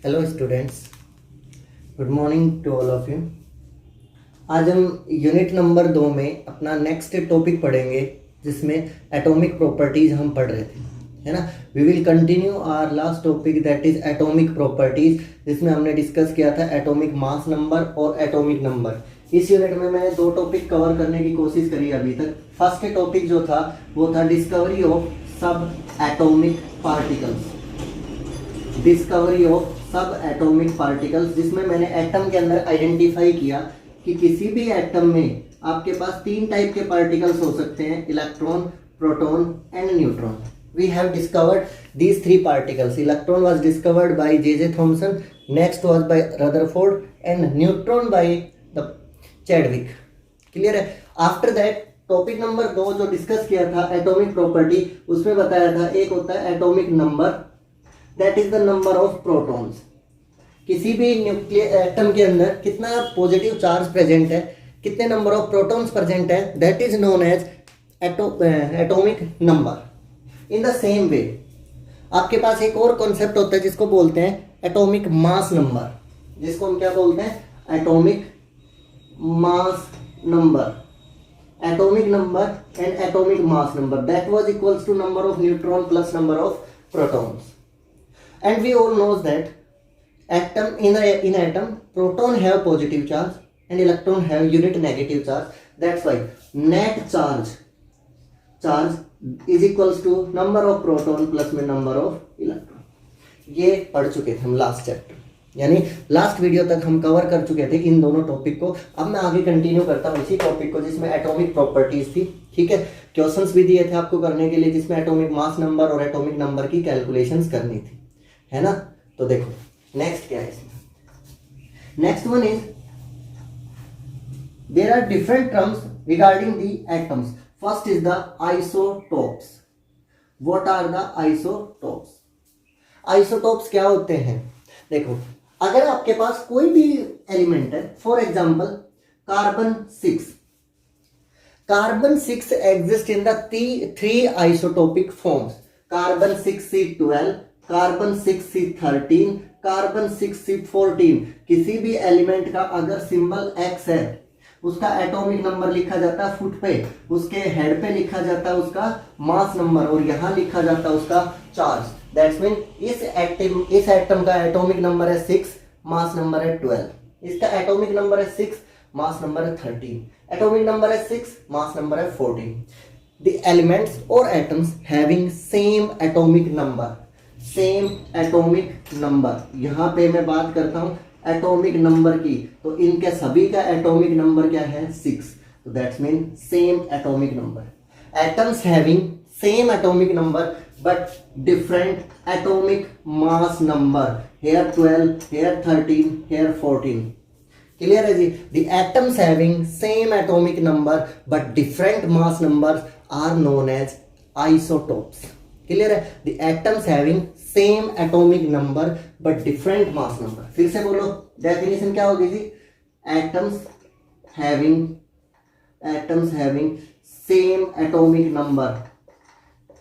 Hello students, good morning to all of you. आज हम unit number 2 में अपना नेक्स्ट टॉपिक पढ़ेंगे जिसमें एटॉमिक प्रॉपर्टीज हम पढ़ रहे थे, है ना। We will continue our last topic that is atomic properties, जिसमें हमने डिस्कस किया था एटॉमिक मास नंबर और एटॉमिक नंबर। इस यूनिट में मैंने 2 टॉपिक कवर करने की कोशिश करी अभी तक। फर्स्ट टॉपिक जो था वो था डिस्कवरी ऑफ सब एटॉमिक पार्टिकल्स, डिस्कवरी ऑफ सब एटॉमिक पार्टिकल्स, जिसमें मैंने एटम के अंदर आइडेंटिफाई किया कि किसी भी एटम में आपके पास 3 टाइप के पार्टिकल्स हो सकते हैं, electron, proton and neutron. We have discovered these 3 particles. Electron was discovered by J Thomson, next was by Rutherford and neutron by the Chadwick. Clear है। आफ्टर दैट टॉपिक नंबर 2 जो discuss किया था atomic property, उसमें बताया था एक होता है atomic number, that is the number of protons. किसी भी न्यूक्लियर एटम के अंदर कितना पॉजिटिव चार्ज प्रेजेंट है, कितने नंबर ऑफ प्रोटॉन्स प्रेजेंट है, that is known as atomic number. In the same way आपके पास एक और कॉन्सेप्ट होता है जिसको बोलते हैं एटॉमिक मास नंबर, जिसको हम क्या बोलते हैं, atomic mass number. Atomic number and atomic mass number, that was equals to number of neutron plus number of protons. And we all knows that in atom proton have positive charge and electron have unit negative charge. That's why net charge is equals to number of proton plus में number of electron। ये पढ़ चुके थे हम last chapter, यानी last video तक हम cover कर चुके थे इन दोनों टॉपिक को। अब मैं आगे कंटिन्यू करता हूँ इसी टॉपिक को जिसमें एटॉमिक प्रॉपर्टीज थी। ठीक है, क्वेश्चंस भी दिए थे आपको करने के लिए जिसमें एटॉमिक मास नंबर और एटॉमिक नंबर की कैलकुलेशंस करनी थी, है ना। तो देखो नेक्स्ट क्या है इसमें। Next one is there are different terms regarding the atoms. First is the isotopes. What are the isotopes? Isotopes क्या होते हैं? देखो, अगर आपके पास कोई भी एलिमेंट है, for example carbon 6, carbon 6 exist in the 3 isotopic forms, carbon 6C12, carbon 6C13, carbon 6C14। किसी भी एलिमेंट का अगर सिंबल X है, उसका एटॉमिक नंबर लिखा जाता है फुट पे, उसके हेड पे लिखा जाता है उसका मास नंबर और यहां लिखा जाता है उसका चार्ज। दैट्स मीन इस एटम का एटॉमिक नंबर है 6, मास नंबर है 12, इसका एटॉमिक नंबर है 6, मास नंबर है 13, एटॉमिक नंबर है 6, मास नंबर है 14। द एलिमेंट्स और atoms having same atomic number, same atomic number. यहां पे मैं बात करता हूं एटॉमिक नंबर की, तो इनके सभी का एटॉमिक नंबर क्या है, 6, तो that's mean same atomic number. Atoms having same atomic number but different atomic mass number, here 12, here 13, here 14। Clear है जी। The atoms having same atomic number but different mass numbers are known as isotopes. Clear है। The atoms having same atomic number but different mass number. फिर से बोलो, definition क्या होगी जी? Atoms having same atomic number,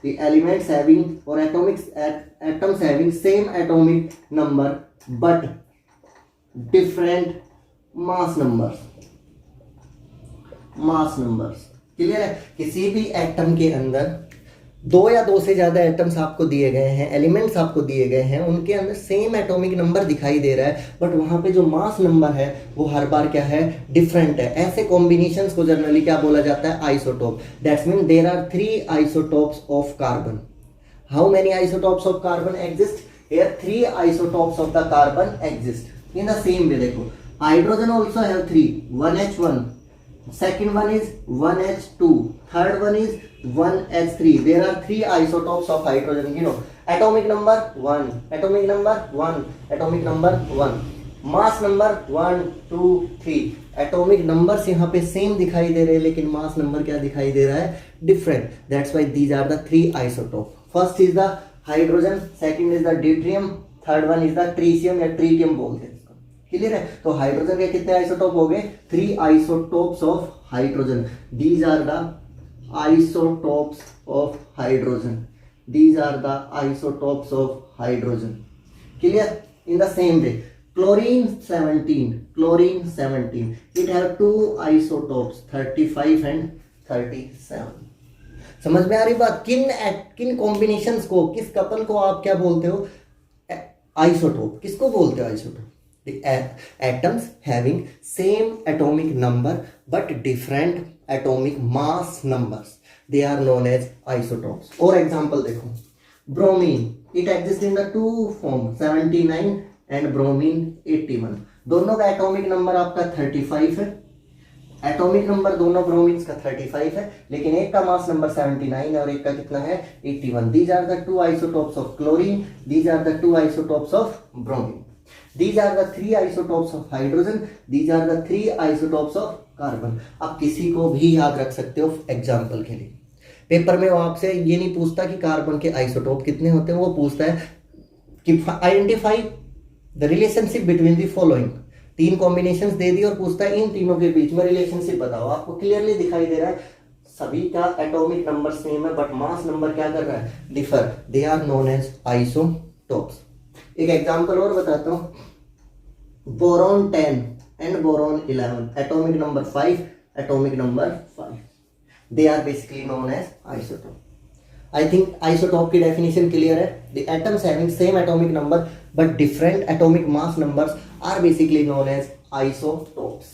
the elements having और atoms having same atomic number but different mass numbers. Clear है। किसी भी एटम के अंदर 2 या 2 से ज्यादा एटम्स आपको दिए गए हैं, एलिमेंट्स आपको दिए गए हैं, उनके अंदर सेम एटॉमिक नंबर दिखाई दे रहा है बट वहां पे जो मास नंबर है वो हर बार क्या है, डिफरेंट है। ऐसे कॉम्बिनेशंस को जनरली क्या बोला जाता है, isotope. That's mean there are 3 isotopes of carbon. How many isotopes of carbon exist? Here 3 isotopes of the carbon exist. In the same way देखो, hydrogen also have 3, 1H1, second one is 1H2, third one is 1H3। there are 3 isotopes of hydrogen, you know, atomic number 1, atomic number 1, atomic number 1, mass number 1 2 3। Atomic numbers यहाँ पे same दिखाई दे रहे हैं लेकिन मास number क्या दिखाई दे रहा है, different. That's why these are the 3 isotope. First is the hydrogen, second is the deuterium, third one is the tritium या ट्रीटियम बोलते हैं। क्लियर है। तो हाइड्रोजन के कितने आइसोटोप हो गए, 3 isotopes of hydrogen. These are the isotopes of hydrogen, these are the isotopes of hydrogen. Clear. In the same way, chlorine 17, it have two isotopes 35 and 37. समझ में आ रही बात? किन कॉम्बिनेशंस को, किस कपल को आप क्या बोलते हो? आइसोटोप. किसको बोलते हो isotope? The atoms having same atomic number but different atomic mass numbers, they are known as isotopes. और एग्जांपल देखो, bromine, it exists in the two form 79 and bromine 81. दोनों का एटॉमिक नंबर आपका 35 है. एटॉमिक नंबर दोनों ब्रोमीन्स का 35 है, लेकिन एक का मास नंबर 79 है और एक का कितना है? 81. These are the two isotopes of chlorine. These are the two isotopes of bromine. These are the three isotopes of hydrogen. These are the three isotopes of carbon. आप किसी को भी याद रख सकते हो एग्जाम्पल के लिए. पेपर में वो आपसे ये नहीं पूछता कि कार्बन के आइसोटोप कितने होते हैं, वो पूछता है कि identify the relationship between the following. 3 combinations दे दी और पूछता है इन तीनों के बीच में रिलेशनशिप बताओ. आपको क्लियरली दिखाई दे रहा है सभी का एटॉमिक नंबर सेम है बट मास नंबर क्या कर रहा है? Differ. They are known as isotopes. एक एग्जांपल और बताता हूं. Boron 10 and boron 11, atomic number 5, atomic number 5. They are basically known as isotope. I think isotope की डेफिनेशन क्लियर है. The atoms having same atomic number but different atomic mass numbers are basically known as isotopes.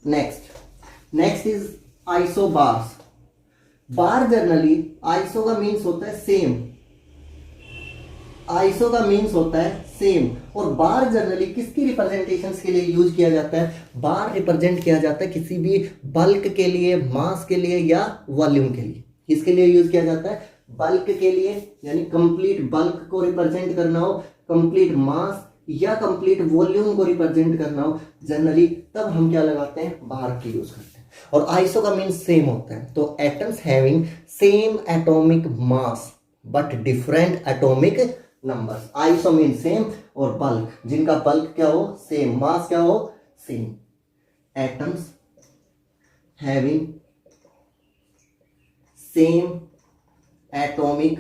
Next is isobars. Bar generally iso का means होता है same. Iso का means होता है same. और बार generally किसकी रिप्रेजेंटेशंस के लिए यूज किया जाता है? बार रिप्रेजेंट किया जाता है किसी भी बल्क के लिए, मास के लिए या वॉल्यूम के लिए. किसके लिए यूज किया जाता है? बल्क के लिए, यानी कंप्लीट बल्क को रिप्रेजेंट करना हो, कंप्लीट मास या कंप्लीट वॉल्यूम को रिप्रेजेंट करना हो जनरली, तब हम क्या लगाते हैं? बार की यूज करते हैं. और आइसो का मीन्स सेम होता है. तो atoms having same atomic mass but different atomic numbers. Iso mean same और बल्क, जिनका बल्क क्या हो? सेम. मास क्या हो? Same. Atoms having same atomic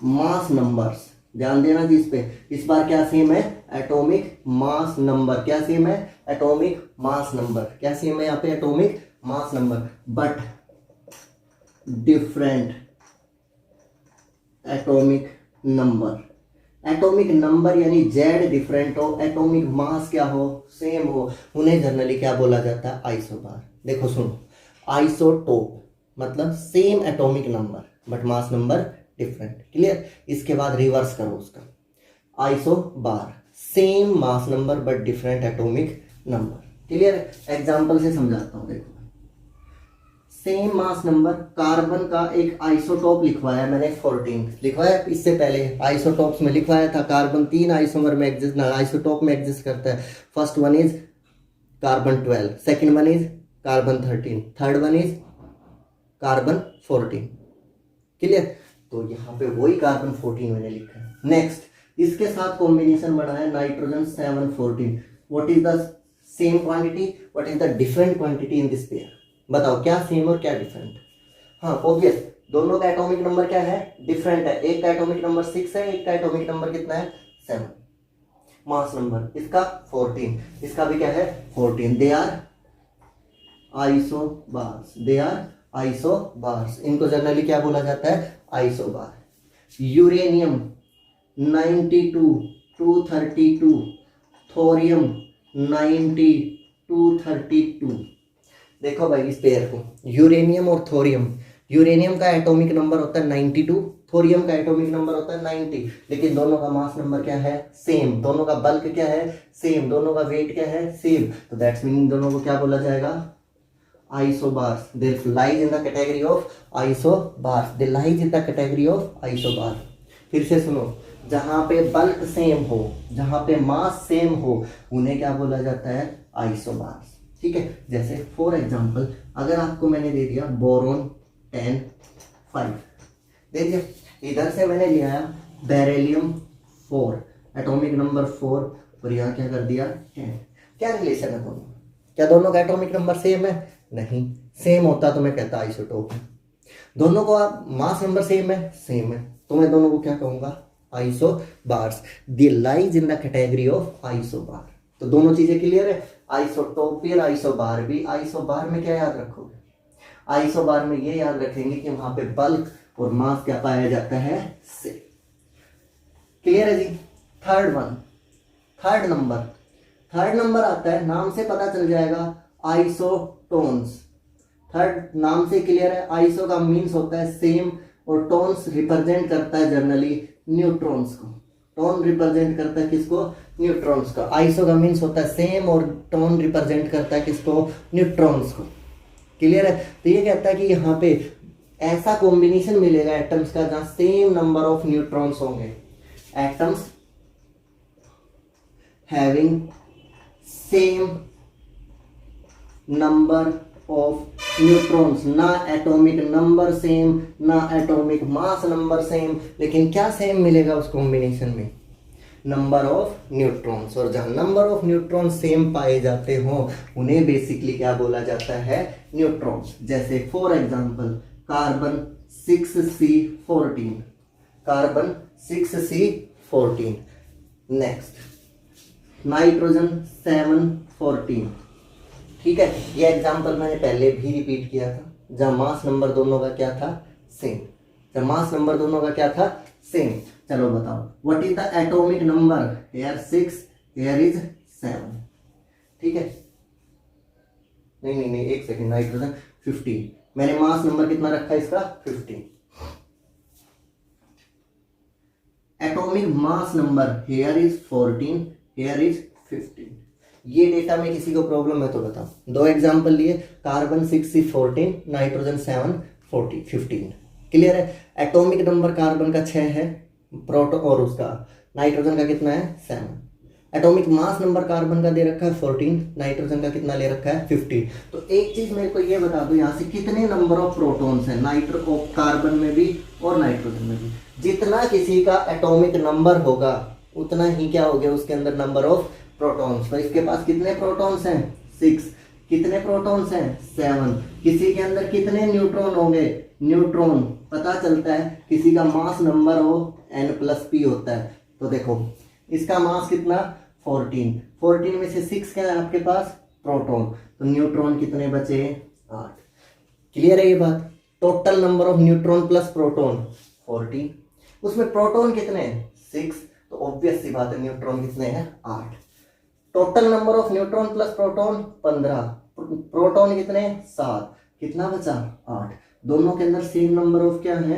mass numbers. ध्यान देना जी इस पे. इस बार क्या सेम है? Atomic mass number. क्या सेम है? Atomic mass number. क्या सेम है यहाँ पे? Atomic mass number. But different atomic number. Atomic number यानी जेड डिफरेंट हो, एटॉमिक मास क्या हो? सेम हो. उन्हें जनरली क्या बोला जाता है? आइसोबार. देखो सुनो, आइसोटोप मतलब same atomic number but mass number different. Clear? इसके बाद रिवर्स करो उसका. Isobar same mass number but different atomic number. Clear? Example से समझाता हूं. देखो, सेम मास नंबर. कार्बन का एक आइसोटोप लिखवाया मैंने 14 लिखवाया. इससे पहले आइसोटोप्स में लिखवाया था कार्बन 3 आइसोमर में एग्जिस्ट, आइसोटोप में एग्जिस्ट करता है. First one is carbon 12, second one is carbon 13, third one is carbon 14. Clear? तो यहाँ पे वही कार्बन 14 मैंने लिखा है. नेक्स्ट, इसके साथ कॉम्बिनेशन बना है nitrogen 714. What is the same quantity, what is the different quantity in this pair? बताओ क्या सेम और क्या डिफरेंट? हाँ ऑब्वियस, दोनों का एटॉमिक नंबर क्या है? डिफरेंट है. एक का एटॉमिक नंबर 6 है, एक का एटॉमिक नंबर कितना है? 7. मास नंबर इसका 14, इसका भी क्या है? 14. They are isobars. They are isobars. इनको जनरली क्या बोला जाता है? आइसोबार. Uranium 92 232, thorium 90 232. देखो भाई इस पेयर को, यूरेनियम और थोरियम. यूरेनियम का एटॉमिक नंबर होता है 92, थोरियम का एटॉमिक नंबर होता है 90, लेकिन दोनों का मास नंबर क्या है? सेम. दोनों का बल्क क्या है? सेम. दोनों का वेट क्या है? सेम. तो दैट्स मीनिंग दोनों को क्या बोला जाएगा? isobars. They lies in the category of isobars. They lies in the category of isobars. फिर से सुनो, जहां पे बल्क सेम हो, जहां पे मास सेम हो, उन्हें क्या बोला जाता है? आइसोबार्स. ठीक है? जैसे फॉर एग्जांपल अगर आपको मैंने दे दिया बोरोन 10 5, दे दिया. इधर से मैंने लिया बेरिलियम 4, एटॉमिक नंबर 4, और यहाँ क्या कर दिया? 10. क्या रिलेशन है दोनों? क्या दोनों का एटॉमिक नंबर सेम है? नहीं. सेम होता तो मैं कहता आइसोटोप है. दोनों को आप मास नंबर सेम है? सेम है. तो मैं दोनों को क्या कहूंगा? Isobars, they lies in the category of isobar. तो दोनों चीजें क्लियर है, आइसोटोप भी और आइसोबार भी। आइसोबार में क्या याद रखोगे, आइसोबार में ये याद रखेंगे कि वहां पे बल्क और मास क्या पाया जाता है, से। क्लियर है जी। थर्ड नंबर आता है, नाम से पता चल जाएगा, आइसोटोन्स। थर्ड नाम से क्लियर है, आइसो का मीन्स होता है सेम और टोन्स रिप्रेजेंट करता है जनरली न्यूट्रॉन्स को। टोन रिप्रेजेंट करता है किसको, न्यूट्रॉन्स का। आइसो का मीन्स होता है सेम और टोन रिप्रेजेंट करता है किसको, न्यूट्रॉन्स को। क्लियर है। तो ये कहता है कि यहाँ पे ऐसा कॉम्बिनेशन मिलेगा एटम्स का जहां सेम नंबर ऑफ न्यूट्रॉन्स होंगे, atoms having same number of neutrons, ना एटॉमिक नंबर सेम, ना एटॉमिक मास नंबर सेम, लेकिन क्या सेम मिलेगा उस कॉम्बिनेशन में, नंबर ऑफ न्यूट्रॉन्स। और जहां नंबर ऑफ न्यूट्रॉन्स सेम पाए जाते हो उन्हें बेसिकली क्या बोला जाता है, न्यूट्रॉन्स। जैसे for example carbon 6C14, carbon 6C14। Next nitrogen 714। ठीक है, ये एग्जांपल मैंने पहले भी रिपीट किया था, जहां मास नंबर दोनों का क्या था, सेम। जहां मास नंबर दोनों का क्या था, सेम। चलो बताओ, what is the atomic number, here 6, here is 7। ठीक है, नहीं एक सेकेंड, नाइट्रोजन 15, मैंने मास नंबर कितना रखा है इसका, 15। Atomic mass number here is 14, here is 15। ये डेटा में किसी को प्रॉब्लम है तो बताओ। दो एग्जांपल लिए, कार्बन 6C14, नाइट्रोजन 715। क्लियर है। एटॉमिक नंबर कार्बन का 6 है, प्रोटॉन और उसका नाइट्रोजन का कितना है, 7। एटॉमिक मास नंबर कार्बन का दे रखा है 14, नाइट्रोजन का कितना ले रखा है, 15। तो एक चीज मेरे को ये बता दो, यहाँ से कितने नंबर ऑफ प्रोटॉन्स हैं, कार्बन में भी और नाइट्रोजन में भी। जितना किसी का एटॉमिक नंबर होगा उतना ही क्या हो गया उसके अंदर नंबर ऑफ प्रोटॉन्स। तो इसके पास कितने प्रोटॉन्स हैं, 6। कितने प्रोटॉन्स हैं, 7। किसी के अंदर कितने न्यूट्रॉन होंगे, न्यूट्रॉन पता चलता है किसी का मास नंबर हो N+P होता है। तो देखो इसका मास कितना, 14 में से 6 क्या है आपके पास, प्रोटॉन। तो न्यूट्रॉन कितने बचे, 8। क्लियर है ये बात। Total number of neutron plus proton 14, उसमें प्रोटॉन कितने हैं, 6। तो ऑब्वियस सी बात है न्यूट्रॉन कितने हैं, 8। Total number of neutron plus proton 15, proton कितने, 7। कितना बचा, 8। दोनों के अंदर सेम नंबर ऑफ क्या है,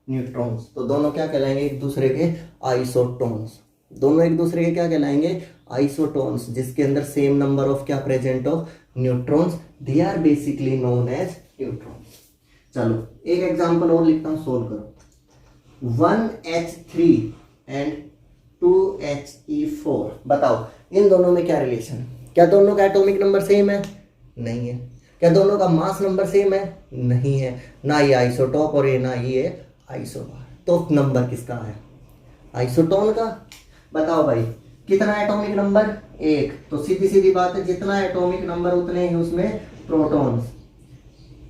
न्यूट्रॉन्स। तो दोनों क्या कहलाएंगे, एक दूसरे के आइसोटोन्स। दोनों एक दूसरे के क्या कहलाएंगे, आइसोटोन्स, जिसके अंदर सेम नंबर ऑफ क्या प्रेजेंट हो, neutrons. They are basically known as neutrons. चलो एक एग्जांपल और लिखता हूं, सोल्व करो। 1H3 and 2He4। बताओ इन दोनों में क्या रिलेशन है, क्या दोनों का एटॉमिक नंबर सेम है, नहीं है। क्या दोनों का मास नंबर सेम है, नहीं है। ना ये आइसोटॉप और ये ना ये आइसोबार। तो नंबर किसका है, आइसोटोन का। बताओ भाई कितना एटॉमिक नंबर, 1। तो सीधी सीधी बात है, जितना एटॉमिक नंबर उतने ही उसमें प्रोटॉन्स,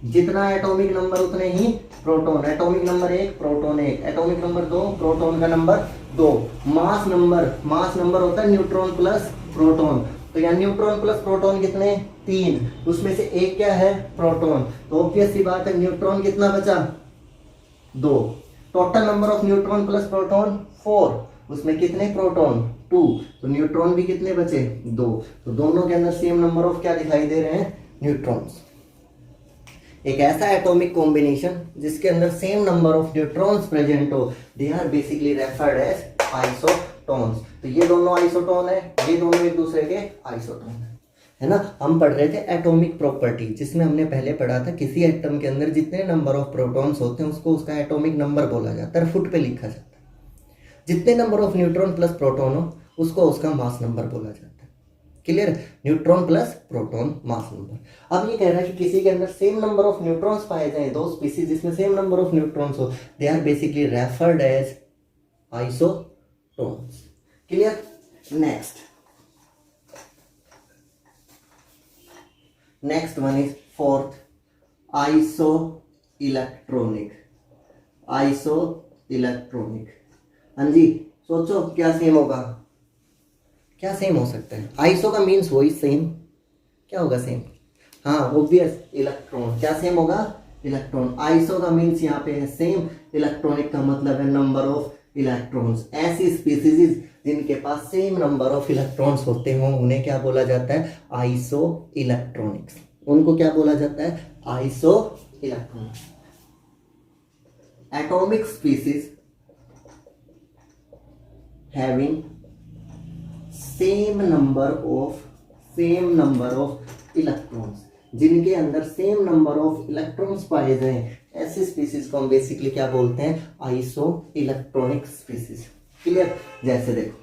जितना एटॉमिक नंबर उतने ही proton. Atomic number 1, proton 1। Atomic number 2, proton का नंबर 2। मास नंबर होता है न्यूट्रॉन प्लस प्रोटॉन। तो यहाँ न्यूट्रॉन प्लस प्रोटॉन कितने, 3। उसमें से एक क्या है, प्रोटॉन। तो ऑब्वियस सी बात है न्यूट्रॉन कितना बचा, 2। Total number of neutron plus proton 4। उसमें कितने प्रोटॉन, 2। तो न्यूट्रॉन भी कितने बचे, 2। तो दोनों के अंदर सेम नंबर ऑफ क्या दिखाई दे रहे हैं, न्यूट्रॉन्स। एक ऐसा एटॉमिक कॉम्बिनेशन जिसके अंदर same number of neutrons present हो, they are basically referred as isotones. तो ये दोनों आइसोटोन है, ये दोनों एक दूसरे के आइसोटोन है ना। हम पढ़ रहे थे एटॉमिक प्रॉपर्टी, जिसमें हमने पहले पढ़ा था किसी एटम के अंदर जितने नंबर ऑफ प्रोटॉन्स होते हैं उसको उसका एटॉमिक नंबर बोला जाता है, फुट पे लिखा जाता है। जितने number of neutron plus proton हो उसको उसका मास नंबर बोला जाता है। Clear, neutron plus proton mass number. अब ये कह रहा है कि किसी के अंदर सेम नंबर ऑफ न्यूट्रॉन्स पाए जाएं, दो स्पीसीज जिसमें सेम नंबर ऑफ न्यूट्रॉन्स हो, they are basically referred as isotones. Clear. Next one is fourth, isoelectronic. हाँ जी, सोचो क्या सेम होगा, क्या सेम हो सकता है? आइसो का मीन्स वही सेम, क्या होगा सेम? हाँ ऑब्वियस, इलेक्ट्रॉन। क्या सेम होगा? इलेक्ट्रॉन। आइसो का मीन्स यहाँ पे है सेम, इलेक्ट्रॉनिक का मतलब है नंबर ऑफ इलेक्ट्रॉन्स। ऐसी स्पीसीज जिनके पास सेम नंबर ऑफ इलेक्ट्रॉन्स होते हों उन्हें क्या बोला जाता है? Iso electronics. उनको क्या बोला जाता है? Iso electronics. Atomic species having same number of electrons, जिनके अंदर सेम नंबर ऑफ इलेक्ट्रॉन्स पाए जाएं, ऐसी स्पीसीज को हम बेसिकली क्या बोलते हैं? Iso electronic species. क्लियर? जैसे देखो,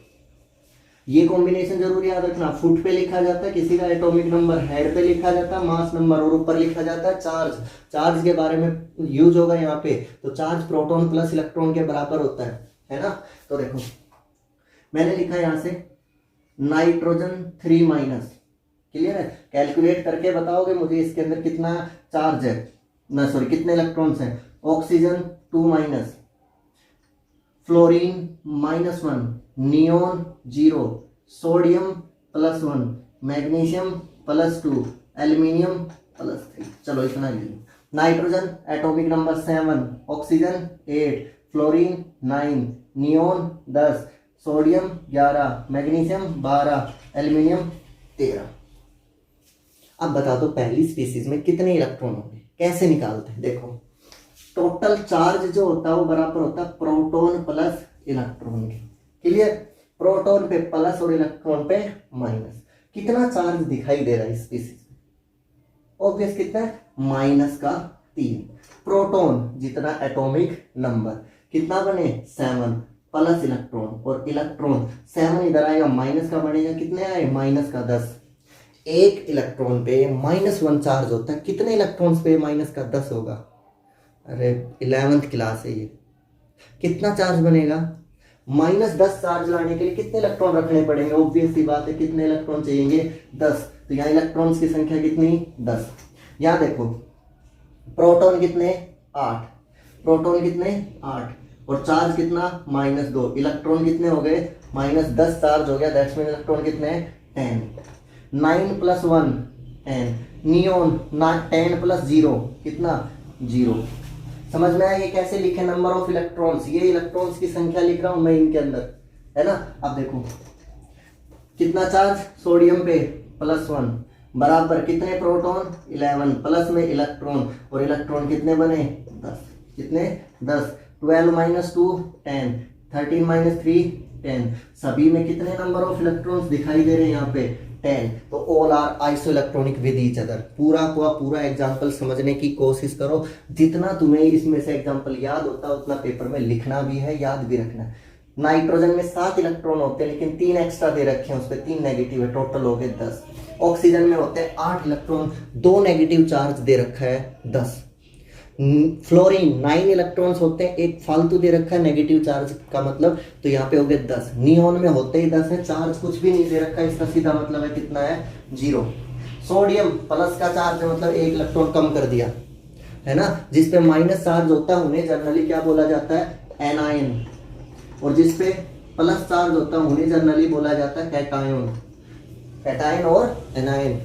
ये कॉम्बिनेशन जरूर याद रखना। फुट पे लिखा जाता है किसी का एटॉमिक नंबर, हेड पे लिखा जाता है मास नंबर, और ऊपर लिखा जाता है चार्ज। चार्ज के बारे में यूज होगा यहाँ पे, तो चार्ज प्रोटॉन प्लस इलेक्ट्रॉन के बराबर होता है ना? तो देखो मैंने लिखा यहाँ से नाइट्रोजन 3-। क्लियर है? कैलकुलेट करके बताओगे मुझे इसके अंदर कितना चार्ज है, ना सॉरी कितने इलेक्ट्रॉन्स हैं। Oxygen 2-, fluorine -1, neon 0, sodium +1, magnesium +2, aluminium +3। चलो इतना ही। Nitrogen atomic number 7, oxygen 8, fluorine 9, neon 10, sodium 11, magnesium 12, aluminium 13। अब बता दो पहली स्पीसीज में कितने इलेक्ट्रॉन होंगे? कैसे निकालते हैं? देखो टोटल चार्ज जो होता है वो बराबर होता है प्रोटॉन प्लस इलेक्ट्रॉन के। क्लियर? प्रोटॉन पे प्लस और इलेक्ट्रॉन पे माइनस। कितना चार्ज दिखाई दे रहा है इस स्पीसीज में? ऑब्वियस कितना है? -3। प्रोटॉन जितना एटॉमिक नंबर कितना बने? 7 प्लस इलेक्ट्रॉन, और इलेक्ट्रॉन 7 इधर आएगा माइनस का बनेगा, कितने आए? -10। एक इलेक्ट्रॉन पे -1 चार्ज होता है, कितने इलेक्ट्रॉन्स पे -10 होगा? अरे 11th क्लास है ये। कितना चार्ज बनेगा? -10 चार्ज लाने के लिए कितने इलेक्ट्रॉन रखने पड़ेंगे? ऑब्वियस सी बात है, कितने इलेक्ट्रॉन चाहिए? 10। तो यहाँ इलेक्ट्रॉन्स की संख्या कितनी? 10। यहाँ देखो प्रोटॉन कितने? 8। प्रोटॉन कितने? 8, और चार्ज कितना? -2। इलेक्ट्रॉन कितने हो गए? -10 चार्ज हो गया, दैट्स मीन इलेक्ट्रॉन कितने? 10। 9 + 1 10। नियोन 10 + 0 कितना? 0। समझ में आया ये कैसे लिखे नंबर ऑफ इलेक्ट्रॉन्स? ये इलेक्ट्रॉन्स की संख्या लिख रहा हूं मैं इनके अंदर, है ना? अब देखो कितना चार्ज सोडियम पे? +1 बराबर कितने प्रोटॉन? 11 प्लस में इलेक्ट्रॉन, और इलेक्ट्रॉन कितने बने? 10। कितने? 10। 12 - 2 10, 13 - 3 10। सभी में कितने नंबर ऑफ इलेक्ट्रॉन्स दिखाई दे रहे हैं यहाँ पे? 10। तो all are isoelectronic with each other. पूरा एग्जाम्पल समझने की कोशिश करो। जितना तुम्हें इसमें से एग्जाम्पल याद होता है उतना पेपर में लिखना भी है, याद भी रखना है। नाइट्रोजन में 7 इलेक्ट्रॉन होते हैं, लेकिन 3 एक्स्ट्रा दे रखे हैं, उस पर 3 नेगेटिव है, टोटल हो गए 10। ऑक्सीजन में होते हैं 8 इलेक्ट्रॉन, 2 नेगेटिव चार्ज दे रखा है 10। फ्लोरीन 9 इलेक्ट्रॉन्स होते हैं, एक फालतू दे रखा है नेगेटिव चार्ज का मतलब, तो यहाँ पे हो गए 10। नियोन में होते ही 10 है, चार्ज कुछ भी नहीं दे रखा है, इसका सीधा मतलब है कितना है? 0। सोडियम प्लस का चार्ज है, मतलब 1 इलेक्ट्रॉन कम कर दिया, है ना? जिसपे माइनस चार्ज होता है उन्हें जनरली क्या बोला जाता है? एनायन, और जिसपे प्लस चार्ज होता है उन्हें जनरली बोला जाता है कैटायन। कैटायन और एनायन,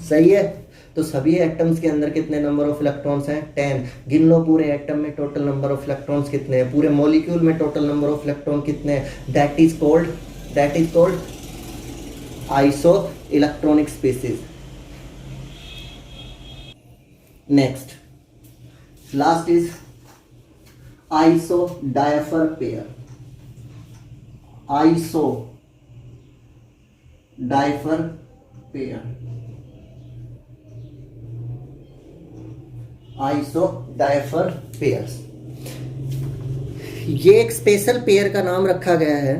सही है? तो सभी एटम्स के अंदर कितने नंबर ऑफ इलेक्ट्रॉन्स हैं? 10। गिन लो पूरे एटम में टोटल नंबर ऑफ इलेक्ट्रॉन्स कितने हैं, पूरे मॉलिक्यूल में टोटल नंबर ऑफ इलेक्ट्रॉन कितने हैं? That is called isoelectronic species. Next last is isodiapher pair. Isodiapher pair, isodiapher pairs. ये एक स्पेशल पेयर का नाम रखा गया है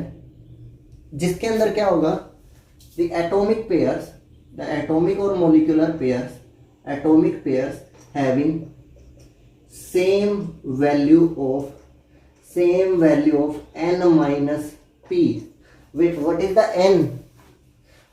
जिसके अंदर क्या होगा? The atomic pairs, the atomic और molecular pairs, atomic pairs having same value of n - p। Wait, what is the n?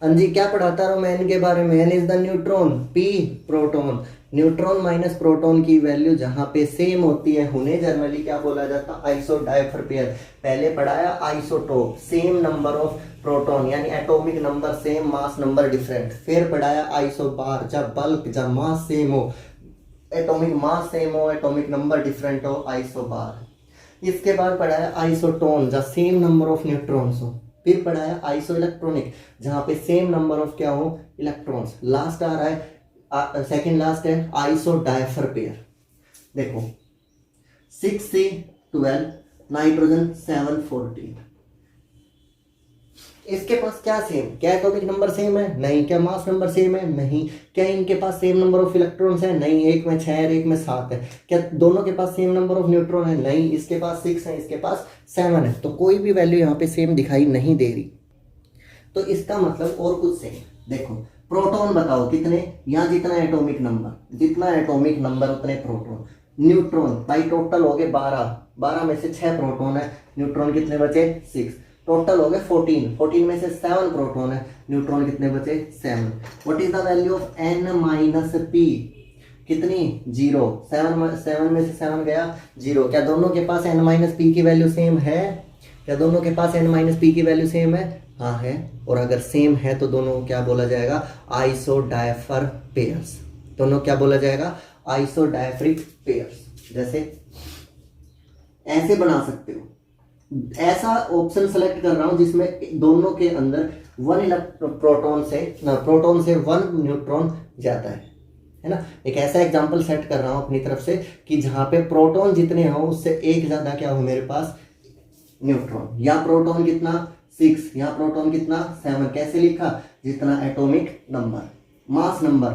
अंजी क्या पढ़ाता रहा मैं एन के बारे में, N is the neutron, P proton. Neutron minus proton की वैल्यू जहां पे सेम होती है उन्हें जनरली क्या बोला जाता है, आइसोडाइफर पेयर। पहले पढ़ाया isotope, same number of proton यानी atomic number same, mass number different. फिर पढ़ाया आइसोबार, जब बल्क जब मास सेम हो, एटॉमिक मास सेम हो, एटॉमिक नंबर डिफरेंट हो, आइसोबार। इसके बाद पढ़ाया आइसोटोन, जब सेम नंबर ऑफ न्यूट्रॉन्स हो। फिर पढ़ाया आइसो इलेक्ट्रॉनिक, जहां पे सेम नंबर ऑफ क्या हो, इलेक्ट्रॉन्स। लास्ट आ रहा है सेकंड लास्ट है आइसो डायफर पेयर। देखो 6C12 नाइट्रोजन 714, इसके पास क्या सेम, क्या एटॉमिक नंबर सेम है, नहीं। क्या मास नंबर सेम है, नहीं। क्या इनके पास सेम नंबर ऑफ इलेक्ट्रॉन्स है, नहीं। एक में 6 है, एक में 7 है। क्या दोनों के पास सेम नंबर ऑफ न्यूट्रॉन है, नहीं। इसके पास 6 है, इसके पास 7 है। तो कोई भी वैल्यू यहाँ पे सेम दिखाई नहीं दे रही, तो इसका मतलब और कुछ सेम। देखो प्रोटॉन बताओ कितने, यहाँ जितना एटॉमिक नंबर, जितना एटॉमिक नंबर उतने प्रोटॉन। न्यूट्रॉन भाई टोटल हो गए 12, 12 में से 6 प्रोटॉन है, न्यूट्रॉन कितने बचे 6, टोटल हो गए 14, 14 में से 7 प्रोटॉन है, न्यूट्रॉन कितने बचे 7। What is the value of n minus P, कितनी 0, 7 में से 7 गया 0। क्या दोनों के पास n माइनस पी की वैल्यू सेम है, क्या दोनों के पास n माइनस पी की वैल्यू सेम है, हाँ है। और अगर सेम है तो दोनों को क्या बोला जाएगा, आइसोडायफर पेयर्स। दोनों क्या बोला जाएगा, आइसोडायफरिक पेयर्स। जैसे ऐसे बना सकते हो, ऐसा ऑप्शन सेलेक्ट कर रहा हूं जिसमें दोनों के अंदर 1 प्रोटॉन से 1 न्यूट्रॉन जाता है ना। एक ऐसा एग्जांपल सेट कर रहा हूं अपनी तरफ से कि जहां पे प्रोटॉन जितने हो उससे एक ज्यादा क्या हो मेरे पास न्यूट्रॉन। या प्रोटॉन कितना 6, या प्रोटॉन कितना 7। कैसे लिखा, जितना atomic number, mass number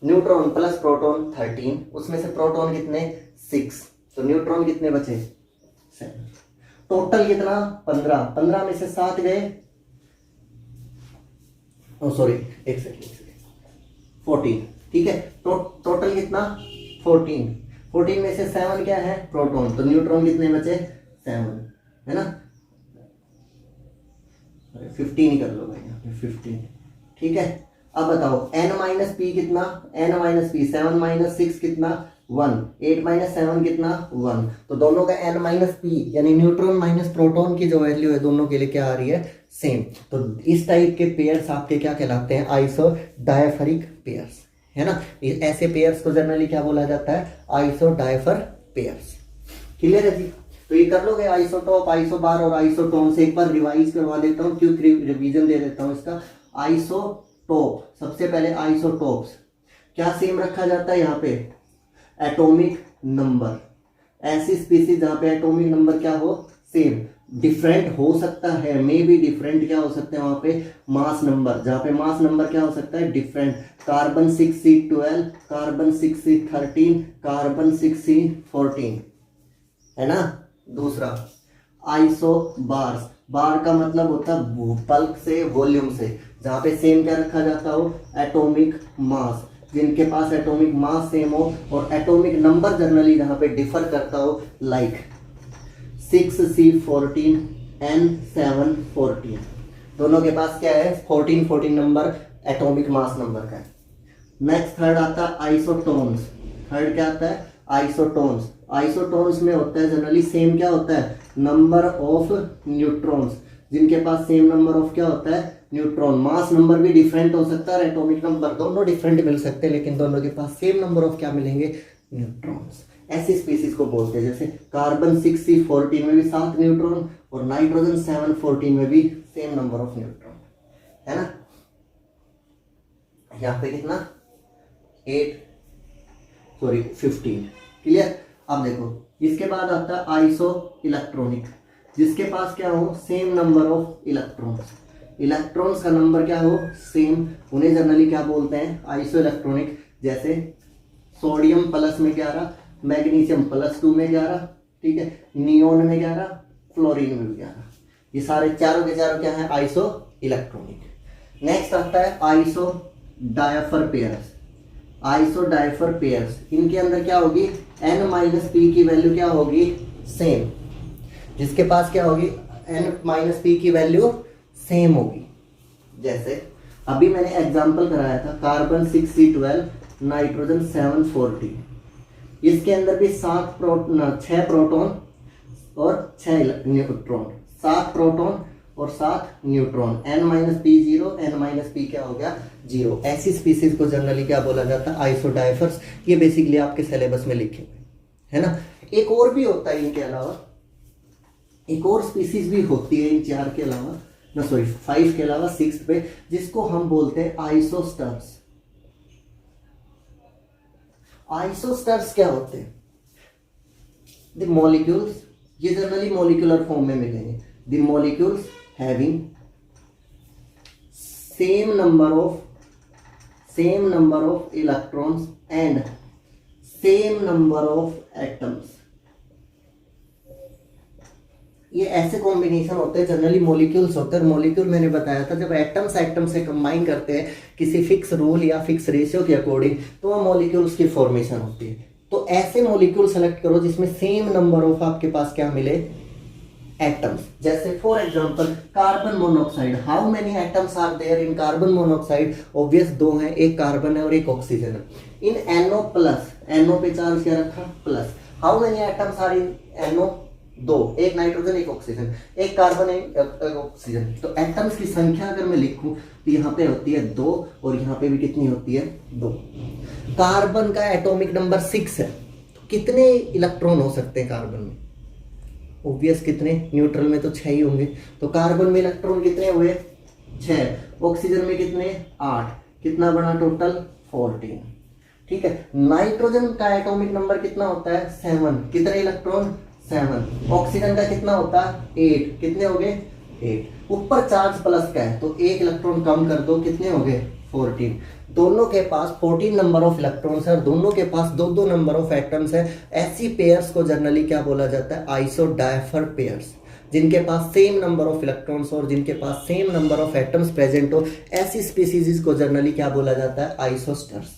neutron plus proton 13, उसमें से प्रोटॉन कितने 6, तो न्यूट्रॉन कितने बचे 7। टोटल कितना 15, 15 में से 7 गए, सॉरी एक सेकेंड 14, ठीक है। टोटल कितना 14, 14 में से 7 क्या है प्रोटॉन, तो न्यूट्रॉन कितने बचे 7, है ना। 15 ही कर लो भाई यहाँ पे 15, ठीक है। अब बताओ n माइनस पी कितना, n माइनस पी 7 माइनस 6 कितना 1, 8 माइनस 7 कितना 1। तो दोनों का n माइनस पी यानी न्यूट्रॉन माइनस प्रोटॉन की जो वैल्यू है दोनों के लिए क्या आ रही है सेम। तो इस टाइप के पेयर्स आपके क्या कहलाते हैं, आइसोडायफरिक पेयर्स, है ना। ऐसे पेयर्स को जनरली क्या बोला जाता है, आइसोडायफर पेयर्स। क्लियर है जी। तो ये कर लोगे आइसोटोप, आइसोबार और आइसोटोन से। एक बार रिवाइज करवा देता हूँ, क्यों रिवीजन दे देता हूँ इसका। आइसोटोप, सबसे पहले आइसोटोप्स क्या सेम रखा जाता है यहाँ पे, एटॉमिक नंबर। ऐसी स्पीसीज जहाँ पे एटॉमिक नंबर क्या हो सेम, डिफरेंट हो सकता है, मे बी डिफरेंट क्या हो सकते हैं वहाँ पे मास नंबर, जहाँ पे मास नंबर क्या हो सकता है different. Carbon 6C12, carbon 6C13, carbon 6C14, है ना। दूसरा आइसोबार्स, बार का मतलब होता है बल्क से वॉल्यूम से, जहाँ पे सेम क्या रखा जाता हो एटॉमिक मास, जिनके पास एटॉमिक मास सेम हो और एटॉमिक नंबर जनरली जहाँ पे डिफर करता हो, लाइक 6C14 N714, दोनों के पास क्या है 14 नंबर एटॉमिक मास नंबर का है। नेक्स्ट थर्ड आता है आइसोटोन्स। थर्ड क्या आता है आइसोटोन्स। आइसोटोन्स में होता है जनरली सेम क्या होता है नंबर ऑफ न्यूट्रॉन्स, जिनके पास सेम नंबर ऑफ क्या होता है न्यूट्रॉन। मास नंबर भी डिफरेंट हो सकता है, एटॉमिक नंबर दोनों डिफरेंट मिल सकते हैं, लेकिन दोनों के पास सेम नंबर ऑफ क्या मिलेंगे न्यूट्रॉन्स। ऐसी स्पीसीज को बोलते हैं, जैसे कार्बन 6C14 में भी 7 न्यूट्रॉन और नाइट्रोजन 714 में भी सेम नंबर ऑफ न्यूट्रॉन, है ना। यहाँ पे कितना 15। क्लियर। अब देखो इसके बाद आता है आइसो इलेक्ट्रॉनिक, जिसके पास क्या हो same number of electrons, electrons का नंबर क्या हो सेम, उन्हें जनरली क्या बोलते हैं आइसो इलेक्ट्रॉनिक। जैसे सोडियम प्लस में 11, मैग्नीशियम +2 में 11, ठीक है, नियोन में 11, फ्लोरीन में 11, ये सारे चारों के चारों क्या है आइसो इलेक्ट्रॉनिक। नेक्स्ट आता है आइसो डायफर पेयर्स। आइसोडायफर पेयर्स, इनके अंदर क्या होगी n माइनस पी की वैल्यू क्या होगी सेम, जिसके पास क्या होगी n माइनस पी की वैल्यू सेम होगी। जैसे अभी मैंने एग्जांपल कराया था कार्बन 6C12 नाइट्रोजन 740, इसके अंदर भी 6 प्रोटॉन और 6 न्यूट्रॉन, 7 प्रोटॉन और 7 न्यूट्रॉन, N-P0 N-P क्या हो गया 0। ऐसी स्पीसीज को जनरली क्या बोला जाता है आइसोडाइफर्स। ये बेसिकली आपके सिलेबस में लिखे हुए है ना। एक और भी होता है इनके अलावा, एक और स्पीसीज भी होती है इन 4 के अलावा, 5 के अलावा 6 पे, जिसको हम बोलते हैं आइसोस्टर्स। आइसोस्टर्स क्या होते हैं? द मॉलिक्यूल्स, ये जनरली मॉलिक्यूलर फॉर्म में मिलेंगे। The molecules having same number of electrons and same number of atoms. ये ऐसे कॉम्बिनेशन होते हैं, जनरली मॉलिक्यूल्स होते हैं। मॉलिक्यूल मैंने बताया था जब एटम से कंबाइन करते हैं किसी फिक्स रूल या फिक्स रेशियो के अकॉर्डिंग, तो वह मॉलिक्यूल्स की फॉर्मेशन होती है। तो ऐसे मॉलिक्यूल सेलेक्ट करो जिसमें सेम नंबर ऑफ आपके पास क्या मिले एटम्स। जैसे for example carbon monoxide, how many atoms are there in carbon monoxide? Obvious 2 हैं, एक कार्बन है और एक ऑक्सीजन है। इन NO प्लस, NO पे चार्ज क्या रखा plus, how many atoms are in NO? 2, एक नाइट्रोजन एक ऑक्सीजन, एक कार्बन एक ऑक्सीजन। तो एटम्स की संख्या अगर मैं लिखूं तो यहाँ पे होती है 2 और यहाँ पे भी कितनी होती है 2। कार्बन का एटॉमिक नंबर 6 है, तो कितने इलेक्ट्रॉन हो सकते हैं कार्बन में? ऑब्वियस कितने, न्यूट्रल में तो 6 ही होंगे। तो कार्बन में इलेक्ट्रॉन कितने हुए 6, ऑक्सीजन में कितने 8, कितना बना टोटल 14। ठीक है, नाइट्रोजन का एटॉमिक नंबर कितना होता है 7, कितने इलेक्ट्रॉन 7, ऑक्सीजन का कितना होता है 8, कितने हो गए 8। ऊपर चार्ज प्लस का है तो एक इलेक्ट्रॉन कम कर दो, कितने हो गए 14। दोनों के पास 14 नंबर ऑफ इलेक्ट्रॉन्स है और दोनों के पास 2 नंबर ऑफ एटम्स है। ऐसी पेयर्स को जनरली क्या बोला जाता है आइसोडाइफर पेयर्स, जिनके पास सेम नंबर ऑफ इलेक्ट्रॉन्स और जिनके पास same number of atoms present हो। ऐसी स्पीसीज को जनरली क्या बोला जाता है आइसोस्टर्स।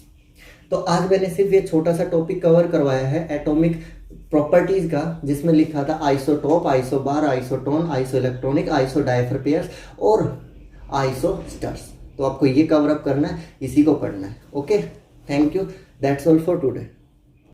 तो आज मैंने सिर्फ ये छोटा सा टॉपिक कवर करवाया है एटॉमिक प्रॉपर्टीज का, जिसमें लिखा था isotope, isobar, isotone, isoelectronic, isodiapher pairs और आइसोस्टर्स। तो आपको ये कवर अप करना है, इसी को पढ़ना है। Okay, thank you, that's all for today.